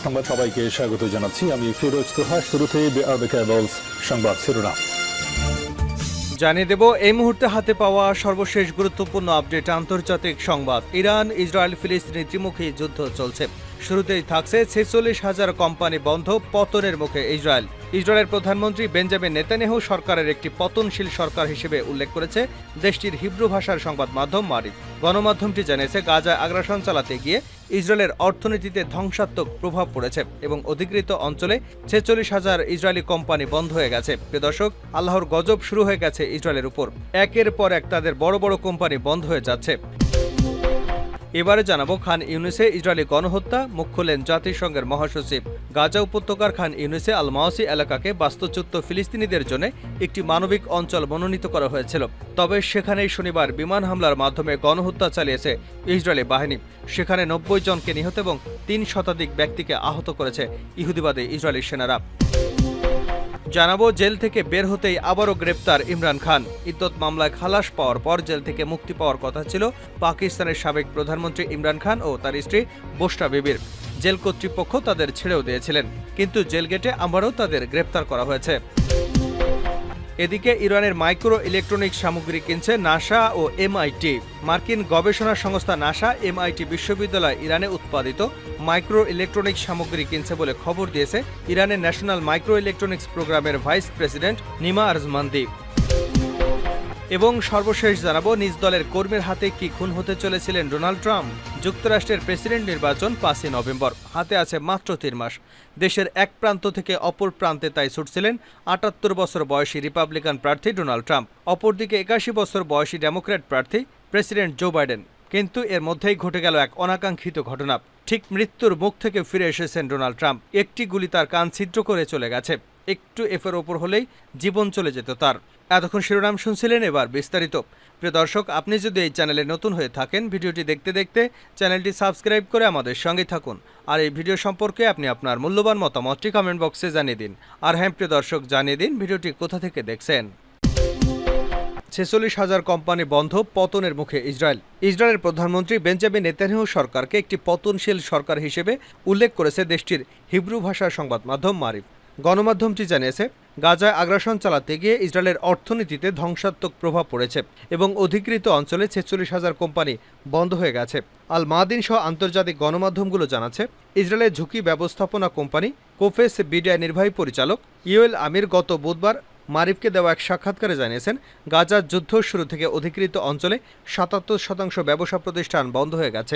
সংবাদ সবাইকে স্বাগত জানাচ্ছি। আমি ফিরোজ তোহা। শুরুতে সংবাদ শিরোনাম জানিয়ে দেব এই মুহূর্তে হাতে পাওয়া সর্বশেষ গুরুত্বপূর্ণ আপডেট। আন্তর্জাতিক সংবাদ। ইরান ইসরায়েল ফিলিস্তিনি ত্রিমুখী যুদ্ধ চলছে। শুরুতেই থাকছে 46,000 কোম্পানি বন্ধ, পতনের মুখে ইসরায়েল। ইসরায়েলের প্রধানমন্ত্রী বেঞ্জামিন নেতানিয়াহু সরকারের একটি পতনশীল সরকার হিসেবে উল্লেখ করেছে দেশটির হিব্রু ভাষার সংবাদ মাধ্যম মারিফ। গণমাধ্যমটি জানিয়েছে গাজায় আগ্রাসন চালাতে গিয়ে ইসরায়েলের অর্থনীতিতে ধ্বংসাত্মক প্রভাব পড়েছে এবং অধিকৃত অঞ্চলে 46,000 ইসরায়েলি কোম্পানি বন্ধ হয়ে গেছে। প্রিয় দর্শক, আল্লাহর গজব শুরু হয়ে গেছে ইসরায়েলের উপর। একের পর এক তাদের বড় বড় কোম্পানি বন্ধ হয়ে যাচ্ছে। এবারে জানাবো খান ইউনিসে ইসরায়েলি গণহত্যা, মুখ খুললেন জাতিসংঘের মহাসচিব। গাজা উপত্যকার খান ইউনিসে আল মাওসি এলাকাকে বাস্তুচ্যুত ফিলিস্তিনিদের জন্য একটি মানবিক অঞ্চল মনোনীত করা হয়েছিল। তবে সেখানেই শনিবার বিমান হামলার মাধ্যমে গণহত্যা চালিয়েছে ইসরায়েলি বাহিনী। সেখানে 90 জনকে নিহত এবং 3 শতাধিক ব্যক্তিকে আহত করেছে ইহুদিবাদী ইসরায়েলি সেনারা। জানাবো জেল থেকে বের হতেই আবারও গ্রেপ্তার ইমরান খান। ইদ্যত মামলায় খালাস পাওয়ার পর জেল থেকে মুক্তি পাওয়ার কথা ছিল পাকিস্তানের সাবেক প্রধানমন্ত্রী ইমরান খান ও তার স্ত্রী বুশরা বিবির। জেল কর্তৃপক্ষ তাদের ছেড়েও দিয়েছিলেন, কিন্তু জেল গেটে আবারও তাদের গ্রেপ্তার করা হয়েছে। এদিকে ইরানের মাইক্রো ইলেকট্রনিক্স সামগ্রী কিনছে নাসা ও এমআইটি। মার্কিন গবেষণা সংস্থা নাসা এমআইটি বিশ্ববিদ্যালয় ইরানে উৎপাদিত মাইক্রো ইলেকট্রনিক্স সামগ্রী কিনছে বলে খবর দিয়েছে ইরানের ন্যাশনাল মাইক্রো ইলেকট্রনিক্স প্রোগ্রামের ভাইস প্রেসিডেন্ট নিমা আরজমান্দি। এবং সর্বশেষ জানাবো নিজ দলের কর্মীর হাতে কি খুন হতে চলেছিলেন ডোনাল্ড ট্রাম্প। যুক্তরাষ্ট্রের প্রেসিডেন্ট নির্বাচন 5 নভেম্বর, হাতে আছে মাত্র 3 মাস। দেশের এক প্রান্ত থেকে অপর প্রান্তে তাই ছুটছিলেন 78 বছর বয়সী রিপাবলিকান প্রার্থী ডোনাল্ড ট্রাম্প, অপরদিকে 81 বছর বয়সী ডেমোক্র্যাট প্রার্থী প্রেসিডেন্ট জো বাইডেন। কিন্তু এর মধ্যেই ঘটে গেল এক অনাকাঙ্ক্ষিত ঘটনা। ঠিক মৃত্যুর মুখ থেকে ফিরে এসেছেন ডোনাল্ড ট্রাম্প। একটি গুলি তার কান ছিদ্র করে চলে গেছে। একটু এফের ওপর হলেই জীবন চলে যেত তার। এতক্ষণ শিরোনাম শুনছিলেন, এবার বিস্তারিত। প্রিয় দর্শক, আপনি যদি এই চ্যানেলে নতুন হয়ে থাকেন, ভিডিওটি দেখতে দেখতে চ্যানেলটি সাবস্ক্রাইব করে আমাদের সঙ্গে থাকুন। আর এই ভিডিও সম্পর্কে আপনি আপনার মূল্যবান মতামতটি কমেন্ট বক্সে জানিয়ে দিন। আর হ্যাঁ প্রিয় দর্শক, জানিয়ে দিন ভিডিওটি কোথা থেকে দেখছেন। 46,000 কোম্পানি বন্ধ, পতনের মুখে ইসরায়েল। ইসরায়েলের প্রধানমন্ত্রী বেঞ্জামিন নেতানিয়াহু সরকারকে একটি পতনশীল সরকার হিসেবে উল্লেখ করেছে দেশটির হিব্রু ভাষার সংবাদ মাধ্যম মারিফ। গণমাধ্যমটি জানিয়েছে গাজায় আগ্রাসন চালাতে গিয়ে ইসরায়েলের অর্থনীতিতে ধ্বংসাত্মক প্রভাব পড়েছে এবং অধিকৃত অঞ্চলে 46,000 কোম্পানি বন্ধ হয়ে গেছে। আল মাদিন সহ আন্তর্জাতিক গণমাধ্যমগুলো জানাচ্ছে ইসরায়েলের ঝুঁকি ব্যবস্থাপনা কোম্পানি কোফেস বিডিআই নির্বাহী পরিচালক ইয়োয়েল আমির গত বুধবার মারিফকে দেওয়া এক সাক্ষাৎকারে জানিয়েছেন গাজার যুদ্ধ শুরু থেকে অধিকৃত অঞ্চলে 77% ব্যবসা প্রতিষ্ঠান বন্ধ হয়ে গেছে।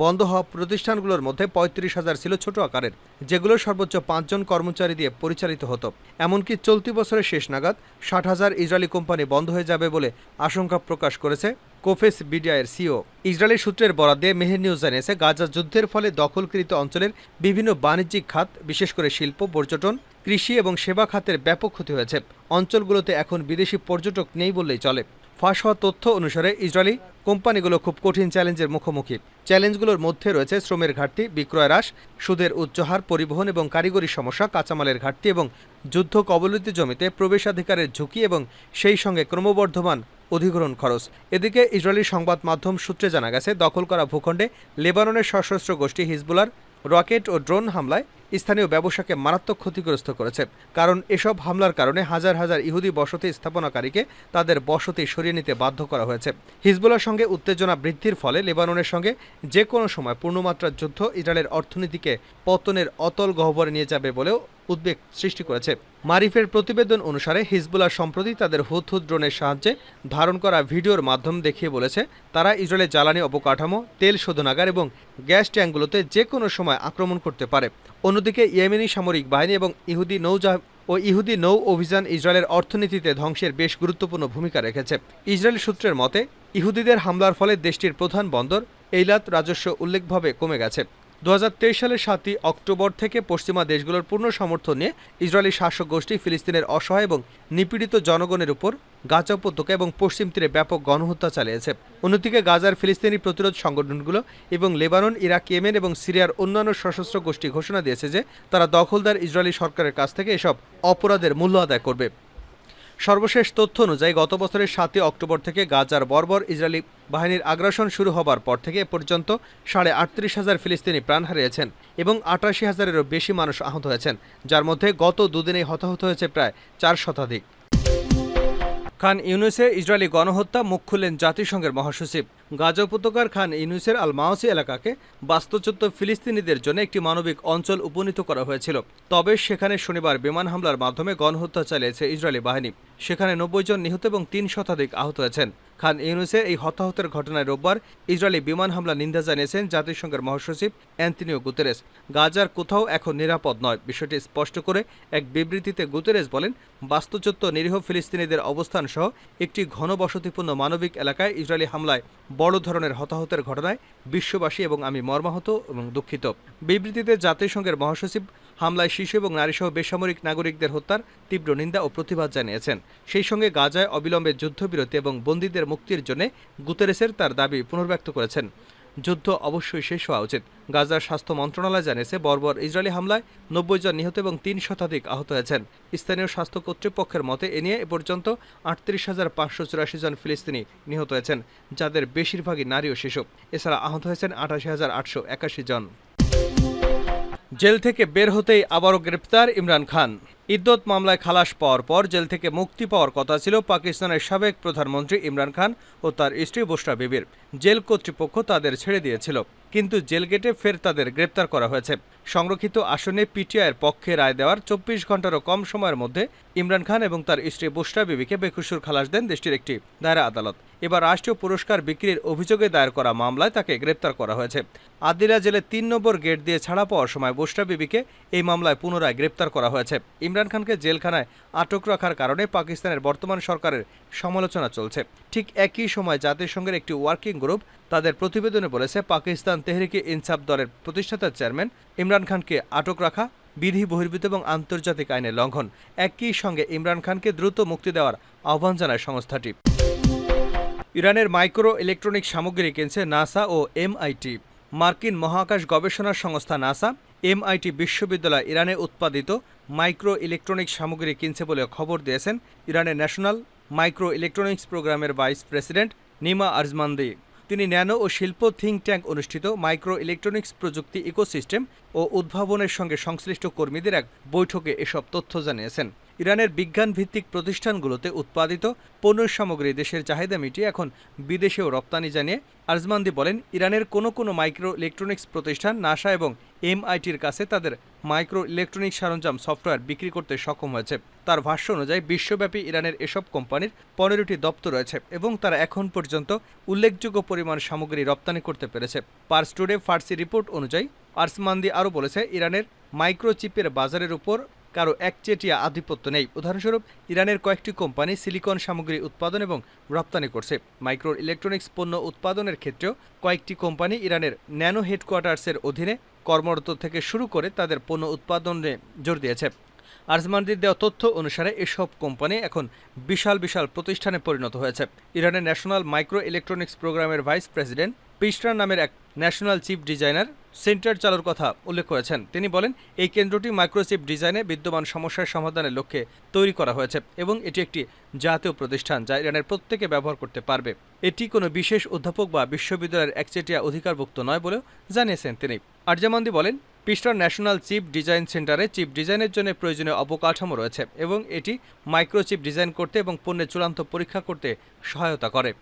বন্ধ হওয়া প্রতিষ্ঠানগুলোর মধ্যে 35,000 ছিল ছোট আকারের, যেগুলো সর্বোচ্চ 5 জন কর্মচারী দিয়ে পরিচালিত হতো। এমনকি চলতি বছরের শেষ নাগাদ 60,000 ইসরায়েলি কোম্পানি বন্ধ হয়ে যাবে বলে আশঙ্কা প্রকাশ করেছে কোফেস বিডিআইয়ের সিও। ইসরায়েলি সূত্রের বরাত দিয়ে মেহের নিউজ জানিয়েছে গাজা যুদ্ধের ফলে দখলকৃত অঞ্চলের বিভিন্ন বাণিজ্যিক খাত, বিশেষ করে শিল্প, পর্যটন, কৃষি এবং সেবা খাতের ব্যাপক ক্ষতি হয়েছে। অঞ্চলগুলোতে এখন বিদেশি পর্যটক নেই বললেই চলে। ফাঁস হওয়া তথ্য অনুসারে ইসরায়েলি কোম্পানিগুলো খুব কঠিন চ্যালেঞ্জের মুখোমুখি। চ্যালেঞ্জগুলোর মধ্যে রয়েছে শ্রমের ঘাটতি, বিক্রয় হ্রাস, সুদের উচ্চ হার, পরিবহন এবং কারিগরি সমস্যা, কাঁচামালের ঘাটতি এবং যুদ্ধ কবলিত জমিতে প্রবেশাধিকারের ঝুঁকি এবং সেই সঙ্গে ক্রমবর্ধমান অধিগ্রহণ খরচ। এদিকে ইসরায়েলি সংবাদ মাধ্যম সূত্রে জানা গেছে দখল করা ভূখণ্ডে লেবাননের সশস্ত্র গোষ্ঠী হিজবুলার রকেট ও ড্রোন হামলায় স্থানীয় ব্যবসাকে মারাত্মক ক্ষতিগ্রস্ত করেছে। কারণ এসব হামলার কারণে হাজার হাজার ইহুদি বসতি স্থাপনাকারীকে তাদের বসতি সরিয়ে নিতে বাধ্য করা হয়েছে। হিজবুলার সঙ্গে উত্তেজনা বৃদ্ধির ফলে লেবাননের সঙ্গে যে কোনো সময় পূর্ণমাত্রার যুদ্ধ ইসরায়েলের অর্থনীতিকে পতনের অতল গহ্বরে নিয়ে যাবে বলেও উদ্বেগ সৃষ্টি করেছে। মারিফের প্রতিবেদন অনুসারে হিজবুলার সম্প্রতি তাদের হুদহুদ ড্রোনের সাহায্যে ধারণ করা ভিডিওর মাধ্যম দেখিয়ে বলেছে তারা ইসরায়েলের জ্বালানি অবকাঠামো, তেল শোধনাগার এবং গ্যাস ট্যাঙ্কগুলোতে যে কোনো সময় আক্রমণ করতে পারে। অন্যদিকে ইয়েমেনি সামরিক বাহিনী এবং ইহুদি নৌ অভিযান ইসরায়েলের অর্থনীতিতে ধ্বংসের বেশ গুরুত্বপূর্ণ ভূমিকা রেখেছে। ইসরায়েল সূত্রের মতে ইহুদিদের হামলার ফলে দেশটির প্রধান বন্দর এইলাত রাজস্ব উল্লেখভাবে কমে গেছে। 2023 সালের 7 অক্টোবর থেকে পশ্চিমা দেশগুলোর পূর্ণ সমর্থন নিয়ে ইসরায়েলি শাসক গোষ্ঠী ফিলিস্তিনের অসহায় এবং নিপীড়িত জনগণের উপর গাজা উপত্যকা এবং পশ্চিম তীরে ব্যাপক গণহত্যা চালিয়েছে। অন্যদিকে গাজার ফিলিস্তিনি প্রতিরোধ সংগঠনগুলো এবং লেবানন, ইরাক, ইয়েমেন এবং সিরিয়ার অন্যান্য সশস্ত্র গোষ্ঠী ঘোষণা দিয়েছে যে তারা দখলদার ইসরায়েলি সরকারের কাছ থেকে এসব অপরাধের মূল্য আদায় করবে। সর্বশেষ তথ্য অনুযায়ী গত বছরের 7 অক্টোবর থেকে গাজার বর্বর ইসরায়েলি বাহিনীর আগ্রাসন শুরু হবার পর থেকে এ পর্যন্ত 38,500 ফিলিস্তিনি প্রাণ হারিয়েছেন এবং 88,000-এরও বেশি মানুষ আহত হয়েছেন, যার মধ্যে গত দুদিনেই হতাহত হয়েছে প্রায় 4 শতাধিক। খান ইউনুসে ইসরায়েলি গণহত্যা, মুখ খুললেন জাতিসংঘের মহাসচিব। গাজা উপত্যকার খান ইউনুসের আল মাওসি এলাকাকে বাস্তুচ্যুত ফিলিস্তিনিদের জন্য একটি মানবিক অঞ্চল উপনীত করা হয়েছিল। তবে সেখানে শনিবার বিমান হামলার মাধ্যমে গণহত্যা চালিয়েছে ইসরায়েলি বাহিনী। সেখানে 90 জন নিহত এবং 3 শতাধিক আহত হয়েছেন। খান ইউনুসের এই হতাহতের ঘটনায় রোববার ইসরায়েলি বিমান হামলা নিন্দা জানিয়েছেন জাতিসংঘের মহাসচিব অ্যান্তনিও গুতেরেস। গাজার কোথাও এখন নিরাপদ নয়, বিষয়টি স্পষ্ট করে এক বিবৃতিতে গুতেরেস বলেন, বাস্তুচ্যুত নিরীহ ফিলিস্তিনিদের অবস্থান সহ একটি ঘনবসতিপূর্ণ মানবিক এলাকায় ইসরায়েলি হামলায় বড় ধরনের হতাহতের ঘটনায় বিশ্ববাসী এবং আমি মর্মাহত এবং দুঃখিত। বিবৃতিতে জাতিসংঘের মহাসচিব হামলায় শিশু এবং নারীসহ বেসামরিক নাগরিকদের হত্যার তীব্র নিন্দা ও প্রতিবাদ জানিয়েছেন। সেই সঙ্গে গাজায় অবিলম্বে যুদ্ধবিরতি এবং বন্দীদের মুক্তির জন্য গুতেরেসের তার দাবি পুনর্ব্যক্ত করেছেন। যুদ্ধ অবশ্যই শেষ হওয়া উচিত। গাজার স্বাস্থ্য মন্ত্রণালয় জানিয়েছে, বর্বর ইসরায়েলি হামলায় 90 জন নিহত এবং 3 শতাধিক আহত হয়েছেন। স্থানীয় স্বাস্থ্য কর্তৃপক্ষের মতে এ নিয়ে এ পর্যন্ত 38,584 জন ফিলিস্তিনি নিহত হয়েছেন, যাদের বেশিরভাগই নারী ও শিশু। এছাড়া আহত হয়েছেন 88,881 জন। জেল থেকে বের হতেই আবারও গ্রেপ্তার ইমরান খান। ইদ্যত মামলায় খালাস পাওয়ার পর জেল থেকে মুক্তি পাওয়ার কথা ছিল পাকিস্তানের সাবেক প্রধানমন্ত্রী ইমরান খান ও তার স্ত্রী বুশরা বিবির। জেল কর্তৃপক্ষ তাদের ছেড়ে দিয়েছিল, কিন্তু জেল গেটে ফের তাদের গ্রেপ্তার করা হয়েছে। সংরক্ষিত আসনে পিটিআইয়ের পক্ষে রায় দেওয়ার 24 ঘন্টারও কম সময়ের মধ্যে ইমরান খান এবং তার স্ত্রী বুশরা বিবিকে বেকসুর খালাস দেন দেশটির একটি দায়রা আদালত। এবার রাষ্ট্রীয় পুরস্কার বিক্রির অভিযোগে দায়ের করা মামলায় তাকে গ্রেপ্তার করা হয়েছে। আদিলা জেলে 3 নম্বর গেট দিয়ে ছাড়া পাওয়ার সময় বুশরা বিবিকে এই মামলায় পুনরায় গ্রেপ্তার করা হয়েছে। ইমরান খানকে জেলখানায় আটক রাখার কারণে পাকিস্তানের বর্তমান সরকারের সমালোচনা চলছে। ঠিক একই সময় জাতিসংঘের একটি ওয়ার্কিং গ্রুপ তাদের প্রতিবেদনে বলেছে, পাকিস্তান তেহরিকে ইনসাফ দলের প্রতিষ্ঠাতা চেয়ারম্যান ইমরান খানকে আটক রাখা বিধি বহির্ভূত এবং আন্তর্জাতিক আইনের লঙ্ঘন। একই সঙ্গে ইমরান খানকে দ্রুত মুক্তি দেওয়ার আহ্বান জানায় সংস্থাটি। ইরানের মাইক্রো ইলেকট্রনিক সামগ্রী কিনছে নাসা ও এমআইটি। মার্কিন মহাকাশ গবেষণা সংস্থা নাসা এমআইটি বিশ্ববিদ্যালয় ইরানে উৎপাদিত মাইক্রো ইলেকট্রনিক সামগ্রী কিনছে বলে খবর দিয়েছেন ইরানের ন্যাশনাল মাইক্রো ইলেকট্রনিক্স প্রোগ্রামের ভাইস প্রেসিডেন্ট নিমা আরজমান্দি। তিনি ন্যানো ও শিল্প থিঙ্ক ট্যাঙ্ক অনুষ্ঠিত মাইক্রো ইলেকট্রনিক্স প্রযুক্তি ইকোসিস্টেম ও উদ্ভাবনের সঙ্গে সংশ্লিষ্ট কর্মীদের এক বৈঠকে এসব তথ্য জানিয়েছেন। ইরানের বিজ্ঞানভিত্তিক প্রতিষ্ঠানগুলোতে উৎপাদিত পণ্য সামগ্রী দেশের চাহিদা মিটিয়ে এখন বিদেশেও রপ্তানি জানিয়ে আরজমান্দি বলেন, ইরানের কোনো মাইক্রো ইলেকট্রনিক্স প্রতিষ্ঠান নাসা এবং এমআইটির কাছে তাদের মাইক্রো ইলেকট্রনিক্স সরঞ্জাম সফটওয়্যার বিক্রি করতে সক্ষম হয়েছে। তার ভাষ্য অনুযায়ী বিশ্বব্যাপী ইরানের এসব কোম্পানির 15টি দপ্তর রয়েছে এবং তারা এখন পর্যন্ত উল্লেখযোগ্য পরিমাণ সামগ্রী রপ্তানি করতে পেরেছে। পার্স টুডে ফার্সি রিপোর্ট অনুযায়ী আরজমান্দি আরও বলেছে, ইরানের মাইক্রোচিপের বাজারের উপর কারো একচেটিয়া আধিপত্য নেই। উদাহরণস্বরূপ, ইরানের কয়েকটি কোম্পানি সিলিকন সামগ্রী উৎপাদন এবং রপ্তানি করছে। মাইক্রো ইলেকট্রনিক্স পণ্য উৎপাদনের ক্ষেত্রেও কয়েকটি কোম্পানি ইরানের ন্যানো হেডকোয়ার্টার্সের অধীনে কর্মরত থেকে শুরু করে তাদের পণ্য উৎপাদনে জোর দিয়েছে। আরজমান্দির দেওয়া তথ্য অনুসারে এসব কোম্পানি এখন বিশাল বিশাল প্রতিষ্ঠানে পরিণত হয়েছে। ইরানের ন্যাশনাল মাইক্রো ইলেকট্রনিক্স প্রোগ্রামের ভাইস প্রেসিডেন্ট পিশরা নামের এক ন্যাশনাল চিপ ডিজাইনার সেন্টার চালুর কথা উল্লেখ করেছেন। তিনি বলেন, এই কেন্দ্রটি মাইক্রোচিপ ডিজাইনে বিদ্যমান সমস্যার সমাধানের লক্ষ্যে তৈরি করা হয়েছে এবং এটি একটি জাতীয় প্রতিষ্ঠান যা ইরানের প্রত্যেকে ব্যবহার করতে পারবে। এটি কোনো বিশেষ অধ্যাপক বা বিশ্ববিদ্যালয়ের একচেটিয়া অধিকারভুক্ত নয় বলেও জানিয়েছেন তিনি। আরজামান্দি বলেন, পিশরার ন্যাশনাল চিপ ডিজাইন সেন্টারে চিপ ডিজাইনের জন্য প্রয়োজনীয় অবকাঠামো রয়েছে এবং এটি মাইক্রোচিপ ডিজাইন করতে এবং পণ্যের চূড়ান্ত পরীক্ষা করতে সহায়তা করে।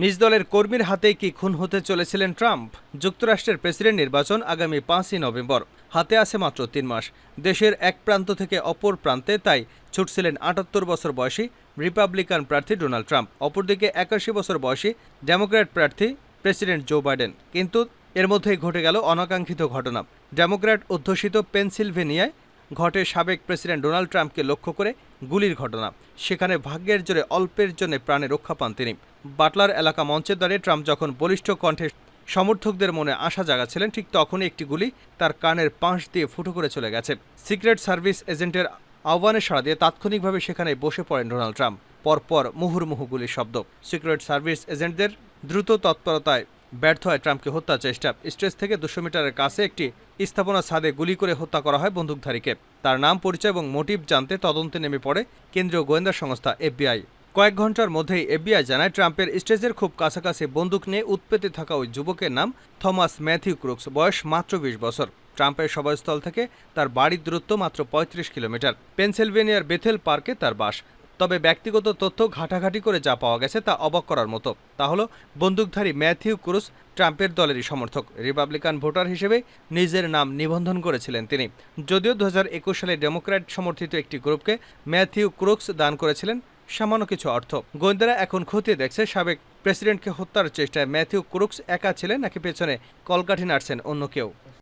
নিজ দলের কর্মীর হাতেই কি খুন হতে চলেছিলেন ট্রাম্প? যুক্তরাষ্ট্রের প্রেসিডেন্ট নির্বাচন আগামী 5ই নভেম্বর। হাতে আছে মাত্র 3 মাস। দেশের এক প্রান্ত থেকে অপর প্রান্তে তাই ছুটছিলেন 78 বছর বয়সী রিপাবলিকান প্রার্থী ডোনাল্ড ট্রাম্প। অপরদিকে 81 বছর বয়সী ডেমোক্র্যাট প্রার্থী প্রেসিডেন্ট জো বাইডেন। কিন্তু এর মধ্যেই ঘটে গেল অনাকাঙ্ক্ষিত ঘটনা। ডেমোক্র্যাট অধ্যুষিত পেনসিলভেনিয়ায় ঘটে সাবেক প্রেসিডেন্ট ডোনাল্ড ট্রাম্পকে লক্ষ্য করে গুলির ঘটনা। সেখানে ভাগ্যের জোরে অল্পের জন্য প্রাণে রক্ষা পান তিনি। বাটলার এলাকা মঞ্চে দাঁড়িয়ে ট্রাম্প যখন বলিষ্ঠ কণ্ঠে সমর্থকদের মনে আশা জাগাচ্ছিলেন, ঠিক তখনই একটি গুলি তার কানের পাশ দিয়ে ফুটো করে চলে গেছে। সিক্রেট সার্ভিস এজেন্টের আহ্বানে সাড়া দিয়ে তাৎক্ষণিকভাবে সেখানে বসে পড়েন ডোনাল্ড ট্রাম্প। পরপর মুহুর্মুহু গুলির শব্দ। সিক্রেট সার্ভিস এজেন্টদের দ্রুত তৎপরতায় ব্যর্থ হয় ট্রাম্পকে হত্যা চেষ্টা। স্ট্রেস থেকে 200 মিটারের কাছে একটি স্থাপনা ছাদে গুলি করে হত্যা করা হয় বন্দুকধারীকে। তার নাম, পরিচয় এবং মোটিভ জানতে তদন্তে নেমে পড়ে কেন্দ্রীয় গোয়েন্দা সংস্থা FBI। কয়েক ঘন্টার মধ্যেই FBI জানায় ট্রাম্পের স্টেজের খুব কাছাকাছি বন্দুক নিয়ে উৎপেতে থাকা ওই যুবকের নাম থমাস ম্যাথিউ ক্রুকস, বয়স মাত্র 20 বছর। ট্রাম্পের সভাস্থল থেকে তার বাড়ির দূরত্ব মাত্র 35 কিলোমিটার। পেনসিলভেনিয়ার বেথেল পার্কে তার বাস। তবে ব্যক্তিগত তথ্য ঘাটাঘাটি করে যা পাওয়া গেছে তা অবাক করার মতো। তা হলো বন্দুকধারী ম্যাথিউ ক্রুজ ট্রাম্পের দলেরই সমর্থক। রিপাবলিকান ভোটার হিসেবে নিজের নাম নিবন্ধন করেছিলেন তিনি। যদিও 2021 সালে ডেমোক্র্যাট সমর্থিত একটি গ্রুপকে ম্যাথিউ ক্রুকস দান করেছিলেন সামান্য কিছু অর্থ। গোয়েন্দারা এখন খতিয়ে দেখছে সাবেক প্রেসিডেন্টকে হত্যার চেষ্টায় ম্যাথিউ ক্রুকস একা ছিলেন নাকি পেছনে কলকাঠি নাড়ছেন অন্য কেউ।